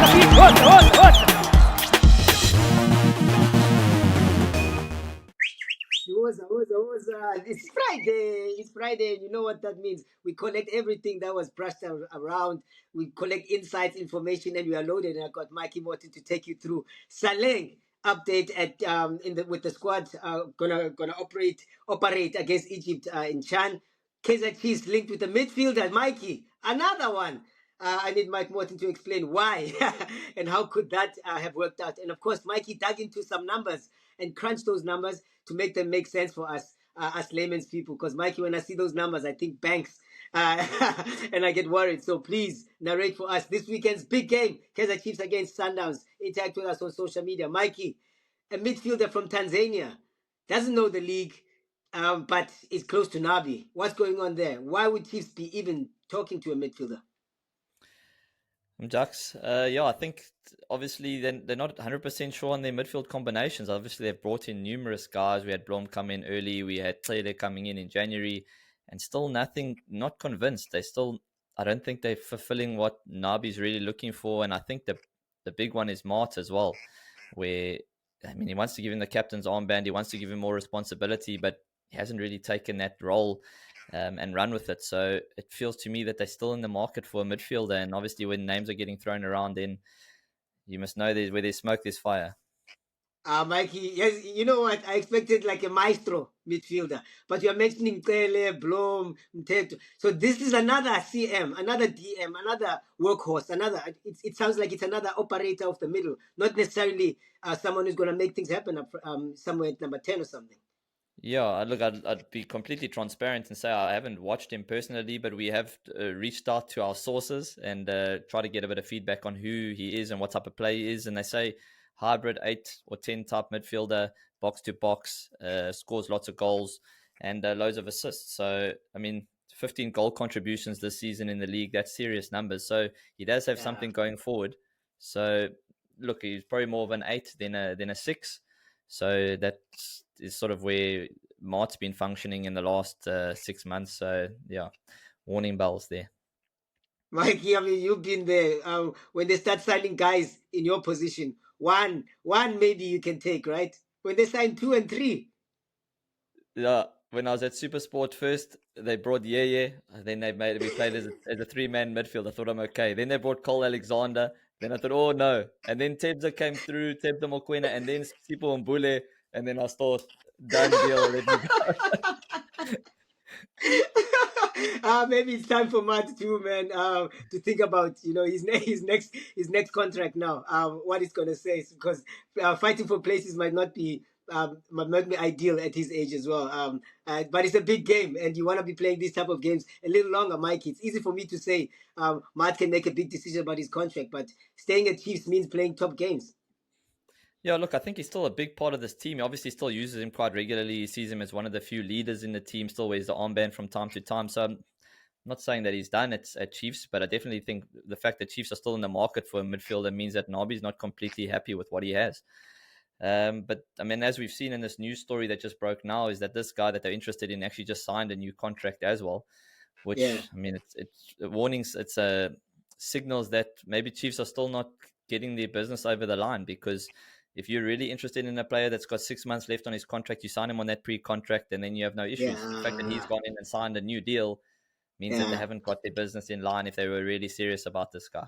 It's Friday. It's Friday. You know what that means. We collect everything that was brushed around. We collect insights, information, and we are loaded. And I got Mikey Morton to take you through Saleng update at with the squad gonna operate against Egypt in Chan. Kaizer Chiefs linked with the midfielder Mikey. Another one. I need Mike Morton to explain why and how could that have worked out. And of course, Mikey dug into some numbers and crunched those numbers to make them make sense for us layman's people. Because Mikey, when I see those numbers, I think banks, and I get worried. So please narrate for us this weekend's big game, Kaizer Chiefs against Sundowns. Interact with us on social media. Mikey, a midfielder from Tanzania, doesn't know the league, but is close to Nabi. What's going on there? Why would Chiefs be even talking to a midfielder? Umjaka, I think obviously they're not 100% sure on their midfield combinations. Obviously, they've brought in numerous guys. We had Blom come in early. We had Taylor coming in January. And still not convinced. I don't think they're fulfilling what Nabi's really looking for. And I think the big one is Mart as well, where, he wants to give him the captain's armband. He wants to give him more responsibility, but he hasn't really taken that role and run with it. So it feels to me that they're still in the market for a midfielder. And obviously when names are getting thrown around, then you must know where there's smoke, there's fire. Mikey, yes, you know what? I expected like a maestro midfielder, but you're mentioning Tele, Blom, Mteto. So this is another CM, another DM, another workhorse, it sounds like it's another operator of the middle, not necessarily someone who's going to make things happen somewhere at number 10 or something. Yeah, look, I'd be completely transparent and say I haven't watched him personally, but we have reached out to our sources and try to get a bit of feedback on who he is and what type of play he is. And they say hybrid 8 or 10 type midfielder, box to box, scores lots of goals and loads of assists. So, 15 goal contributions this season in the league, that's serious numbers. So he does have something going forward. So, look, he's probably more of an 8 than a 6. So that is sort of where Mart's been functioning in the last 6 months. So, warning bells there. Mikey, you've been there. When they start signing guys in your position, one maybe you can take, right? When they sign 2 and 3. Yeah, when I was at Supersport first, they brought Yeye. Then we played as a 3-man midfield. I thought I'm okay. Then they brought Cole Alexander. Then I thought, oh no. And then Tebza came through, Tebza Mokwena, and then Sipo Mbule. And then I thought, done deal, let me go. Maybe it's time for Matt too, man, to think about his next contract now. What he's gonna say, because fighting for places might not be ideal at his age as well. But it's a big game, and you want to be playing these type of games a little longer, Mike. It's easy for me to say Matt can make a big decision about his contract, but staying at Chiefs means playing top games. Yeah, look, I think he's still a big part of this team. He obviously still uses him quite regularly. He sees him as one of the few leaders in the team, still wears the armband from time to time. So I'm not saying that he's done it at Chiefs, but I definitely think the fact that Chiefs are still in the market for a midfielder means that Nabi's not completely happy with what he has. But as we've seen in this news story that just broke now, is that this guy that they're interested in actually just signed a new contract as well, which, it's warnings, it's signals that maybe Chiefs are still not getting their business over the line, because if you're really interested in a player that's got 6 months left on his contract, you sign him on that pre-contract and then you have no issues. Yeah. The fact that he's gone in and signed a new deal means that they haven't got their business in line if they were really serious about this guy.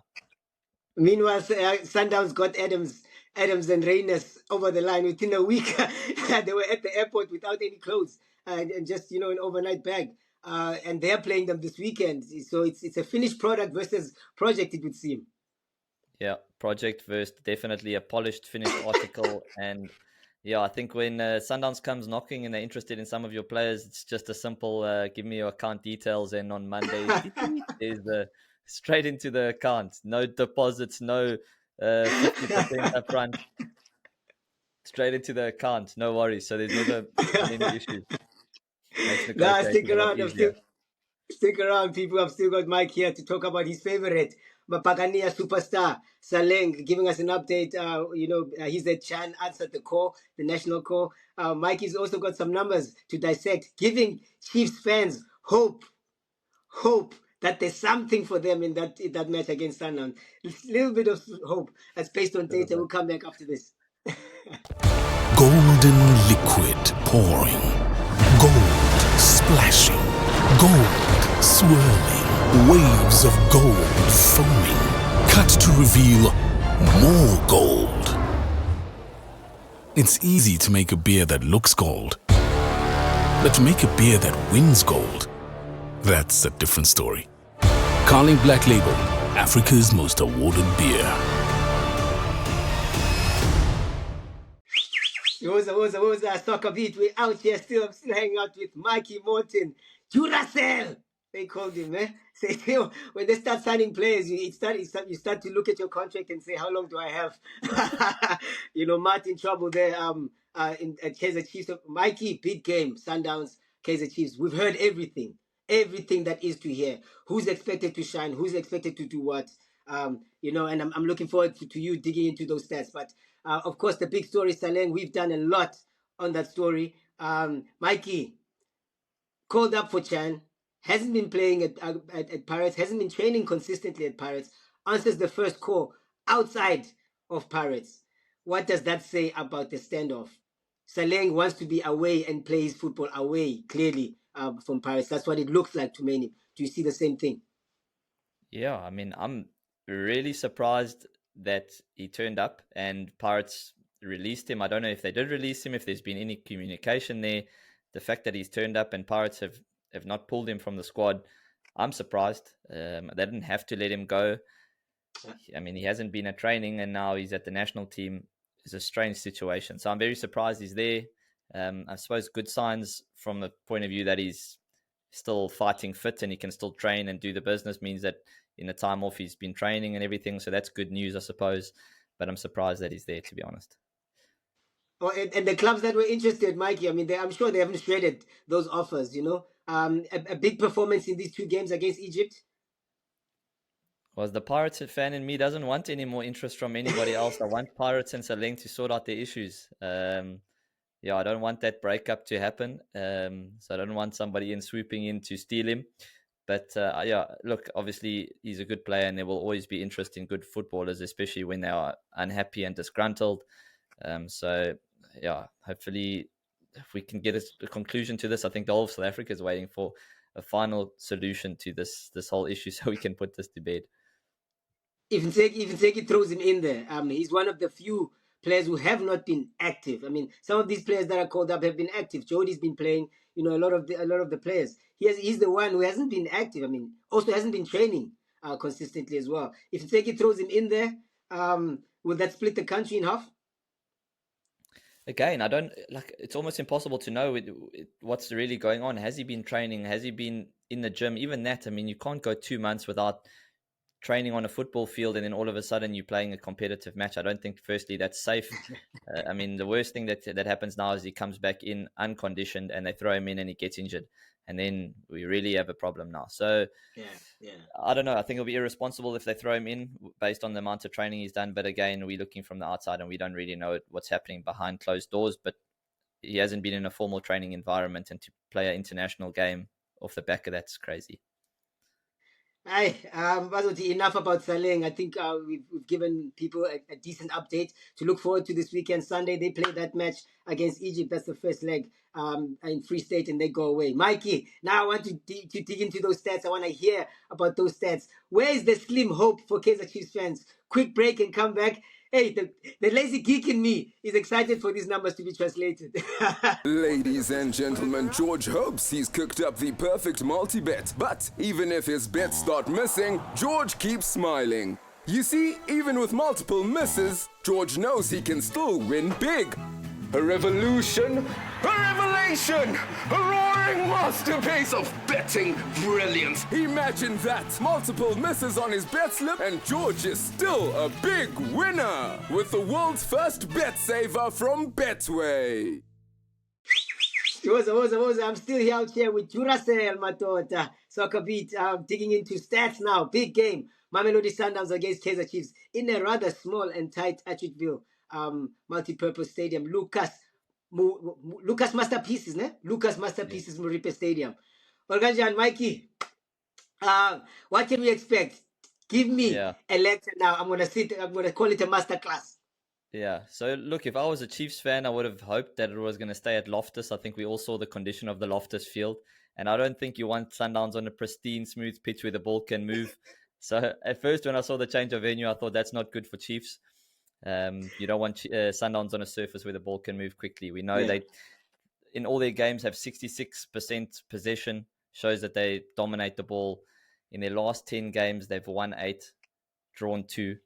Meanwhile, Sundowns got Adams and Reyners over the line within a week. They were at the airport without any clothes and just, an overnight bag. And they're playing them this weekend. So it's a finished product versus project, it would seem. Yeah, project versus definitely a polished, finished article. And I think when Sundowns comes knocking and they're interested in some of your players, it's just a simple give me your account details. And on Monday, there's the straight into the account. No deposits, no 50% up front. Straight into the account. No worries. So there's never any issues. Stick around. Stick around, people. I've still got Mike here to talk about his favorite Mapagania superstar, Saleng, giving us an update. He's the Chan answered the call, the national call. Mikey's also got some numbers to dissect, giving Chiefs fans hope that there's something for them in that match against Sundowns. A little bit of hope as based on data. We'll come back after this. Golden liquid pouring, gold splashing, gold swirling, waves of gold foaming, cut to reveal more gold. It's easy to make a beer that looks gold, but to make a beer that wins gold, that's a different story. Carling Black Label, Africa's most awarded beer. What was that? SoccerBeat. We're out here still. I'm still hanging out with Mikey Morton. Duracell, they called him, eh? So, when they start signing players, you start to look at your contract and say, how long do I have? Martin trouble there at Kaizer Chiefs. Mikey, big game, Sundowns, Kaizer Chiefs. We've heard everything that is to hear. Who's expected to shine? Who's expected to do what? And I'm looking forward to you digging into those stats. But of course, the big story, Saleng, we've done a lot on that story. Mikey, called up for Chan, hasn't been playing at Pirates, hasn't been training consistently at Pirates, answers the first call outside of Pirates. What does that say about the standoff? Saleng wants to be away and play his football away, clearly, from Pirates. That's what it looks like to many. Do you see the same thing? Yeah, I mean, I'm really surprised that he turned up and Pirates released him. I don't know if they did release him, if there's been any communication there. The fact that he's turned up and Pirates have not pulled him from the squad, I'm surprised. They didn't have to let him go. I mean, he hasn't been at training and now he's at the national team. It's a strange situation. So I'm very surprised he's there. I suppose good signs from the point of view that he's still fighting fit and he can still train and do the business means that in the time off he's been training and everything. So that's good news, I suppose. But I'm surprised that he's there, to be honest. Oh, and the clubs that were interested, Mikey, I mean, I'm sure they haven't shredded those offers, a big performance in these two games against Egypt. Well, the Pirates fan in me doesn't want any more interest from anybody else. I want Pirates and Saleng to sort out their issues. I don't want that breakup to happen. So I don't want somebody swooping in to steal him. But look, obviously he's a good player and there will always be interest in good footballers, especially when they are unhappy and disgruntled. Hopefully if we can get a conclusion to this, I think the whole of South Africa is waiting for a final solution to this whole issue so we can put this to bed. Even Tseki throws him in there. He's one of the few players who have not been active. I mean, some of these players that are called up have been active. Jody's been playing, a lot of the players. He's the one who hasn't been active. I mean, also hasn't been training consistently as well. If Tseki throws him in there, will that split the country in half? Again, it's almost impossible to know what's really going on. Has he been training? Has he been in the gym? Even that, I mean, you can't go 2 months without training on a football field and then all of a sudden you're playing a competitive match. I don't think, firstly, that's safe. I mean, the worst thing that happens now is he comes back in unconditioned and they throw him in and he gets injured. And then we really have a problem now. So, I don't know. I think it'll be irresponsible if they throw him in based on the amount of training he's done. But again, we're looking from the outside and we don't really know what's happening behind closed doors. But he hasn't been in a formal training environment, and to play an international game off the back of that's crazy. Hi, enough about Saleng. I think we've given people a decent update to look forward to this weekend. Sunday, they play that match against Egypt. That's the first leg in Free State, and they go away. Mikey, now I want to dig into those stats. I want to hear about those stats. Where is the slim hope for Kaizer Chiefs fans? Quick break and come back. Hey, the lazy geek in me is excited for these numbers to be translated. Ladies and gentlemen, George hopes he's cooked up the perfect multi-bet. But even if his bets start missing, George keeps smiling. You see, even with multiple misses, George knows he can still win big. A revolution, a revelation, a roaring masterpiece of betting brilliance. Imagine that, multiple misses on his bet slip and George is still a big winner with the world's first bet saver from Betway. I'm still here out here with Duracell, Matota. SoccerBeat, digging into stats now. Big game. Mamelodi Sundowns against Kaizer Chiefs in a rather small and tight Atchittville multi-purpose stadium. Lucas Masterpieces, ne? Lucas Masterpieces Muripe Stadium. Organjan, Mikey, What can we expect? Give me Yeah. a lecture now. I'm gonna call it a masterclass. Yeah. So look, if I was a Chiefs fan, I would have hoped that it was going to stay at Loftus. I think we all saw the condition of the Loftus field, and I don't think you want Sundowns on a pristine, smooth pitch where the ball can move. So at first, when I saw the change of venue, I thought that's not good for Chiefs. You don't want Sundowns on a surface where the ball can move quickly. We know they, in all their games, have 66% possession, shows that they dominate the ball. In their last 10 games, they've won 8, drawn 2.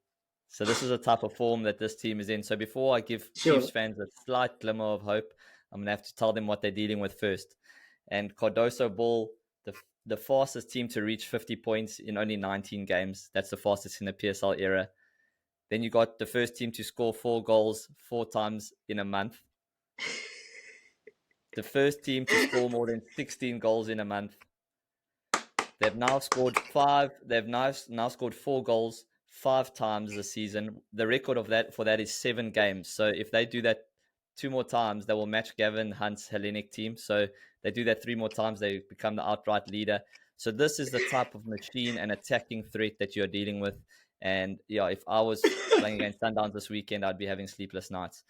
So this is a type of form that this team is in. So before I give Chiefs fans a slight glimmer of hope, I'm going to have to tell them what they're dealing with first. And Cardoso Ball, the fastest team to reach 50 points in only 19 games. That's the fastest in the PSL era. Then you got the first team to score 4 goals 4 times in a month. The first team to score more than 16 goals in a month. They've now scored 5. They've now scored 4 goals 5 times this season. The record of that for that is 7 games. So if they do that 2 more times, they will match Gavin Hunt's Hellenic team. So they do that 3 more times, they become the outright leader. So this is the type of machine and attacking threat that you're dealing with. And yeah, if I was playing against Sundowns this weekend, I'd be having sleepless nights.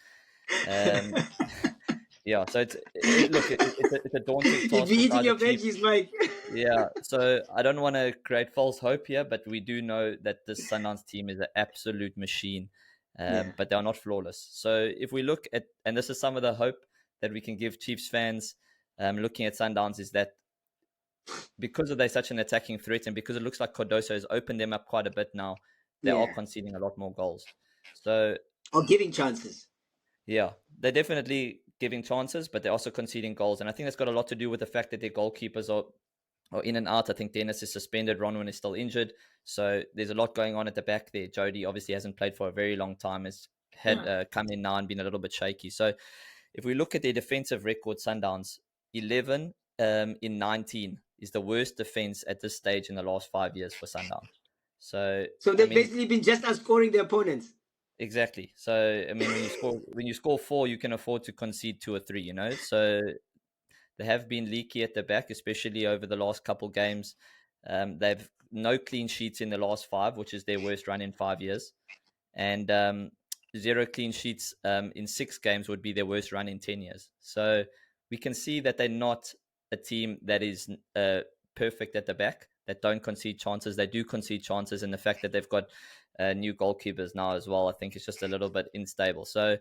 Yeah, so it's a daunting task. You'd be eating your veggies, Mike. Yeah, so I don't want to create false hope here, but we do know that this Sundowns team is an absolute machine, but they are not flawless. So if we look at, and this is some of the hope that we can give Chiefs fans looking at Sundowns, is that because they're such an attacking threat and because it looks like Cardoso has opened them up quite a bit now, they are conceding a lot more goals. So, or giving chances. Yeah, they're definitely giving chances, but they're also conceding goals. And I think that's got a lot to do with the fact that their goalkeepers are in and out. I think Dennis is suspended. Ronwin is still injured. So there's a lot going on at the back there. Jody obviously hasn't played for a very long time. Has had come in now and been a little bit shaky. So if we look at their defensive record, Sundowns, 11 in 19 is the worst defense at this stage in the last 5 years for Sundowns. So they've basically been just outscoring the opponents. Exactly. So I mean, when you score 4, you can afford to concede 2 or 3. You know, so they have been leaky at the back, especially over the last couple games. They've no clean sheets in the last 5, which is their worst run in 5 years, and 0 clean sheets in 6 games would be their worst run in 10 years. So we can see that they're not a team that is perfect at the back, that don't concede chances. They do concede chances, and the fact that they've got new goalkeepers now as well, I think it's just a little bit unstable. So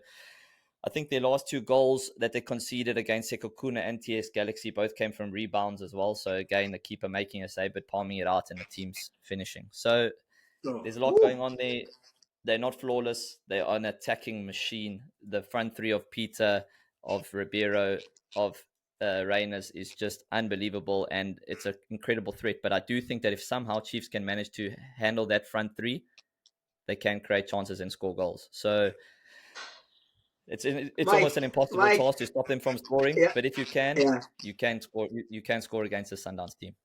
I think their last 2 goals that they conceded against Sekokuna and TS Galaxy both came from rebounds as well. So again, the keeper making a save but palming it out and the team's finishing. So there's a lot going on there. They're not flawless. They are an attacking machine. The front 3 of Peter, of Ribeiro, of Reyners is just unbelievable, and it's an incredible threat. But I do think that if somehow Chiefs can manage to handle that front 3, they can create chances and score goals. So it's almost an impossible task to stop them from scoring. But if you can, you can score. You can score against the Sundowns team.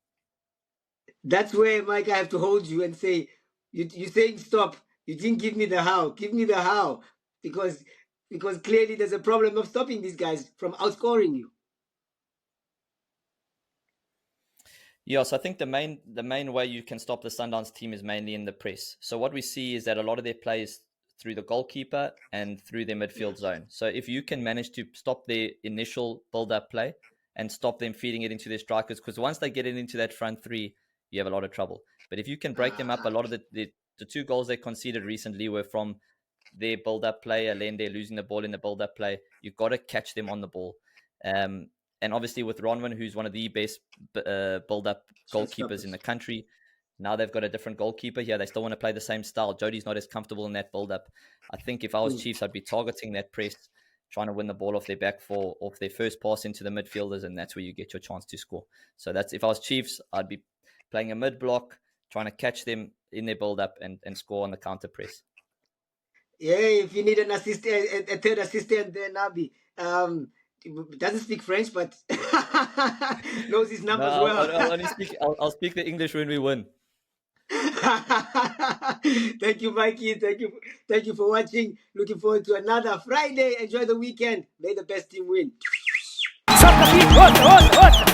That's where, Mike, I have to hold you and say, you saying stop. You didn't give me the how. Give me the how, because clearly there's a problem of stopping these guys from outscoring you. Yeah, so I think the main way you can stop the Sundowns team is mainly in the press. So what we see is that a lot of their play is through the goalkeeper and through their midfield zone. So if you can manage to stop their initial build-up play and stop them feeding it into their strikers, because once they get it into that front 3, you have a lot of trouble. But if you can break them up, a lot of the 2 goals they conceded recently were from their build-up play, Allende losing the ball in the build-up play. You've got to catch them on the ball. And obviously with Ronwin, who's one of the best build-up goalkeepers in the country, now they've got a different goalkeeper here. They still want to play the same style. Jody's not as comfortable in that build-up. I think if I was Chiefs, I'd be targeting that press, trying to win the ball off their back 4, off their first pass into the midfielders, and that's where you get your chance to score. So that's, if I was Chiefs, I'd be playing a mid-block, trying to catch them in their build-up and score on the counter-press. Yeah, if you need an assistant, a third assistant, then Nabi. Doesn't speak French, but knows his numbers well. I'll speak the English when we win. Thank you, Mikey. Thank you for watching. Looking forward to another Friday. Enjoy the weekend. May the best team win. SoccerBeat,